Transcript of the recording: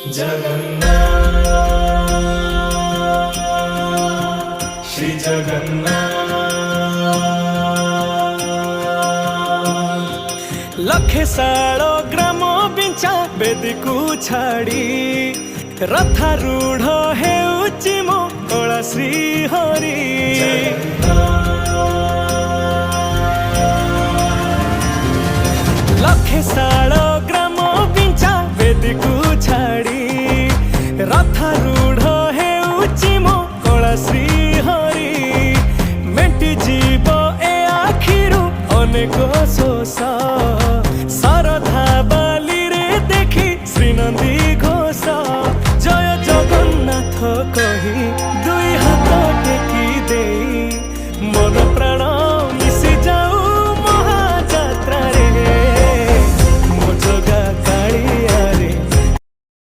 जगन्नाथ श्री जगन्नाथ। लखे सालो ग्राम बिंचा बेदी को छाड़ी रथारूढ़ हेउची मो कला श्री हरि। लखे सालो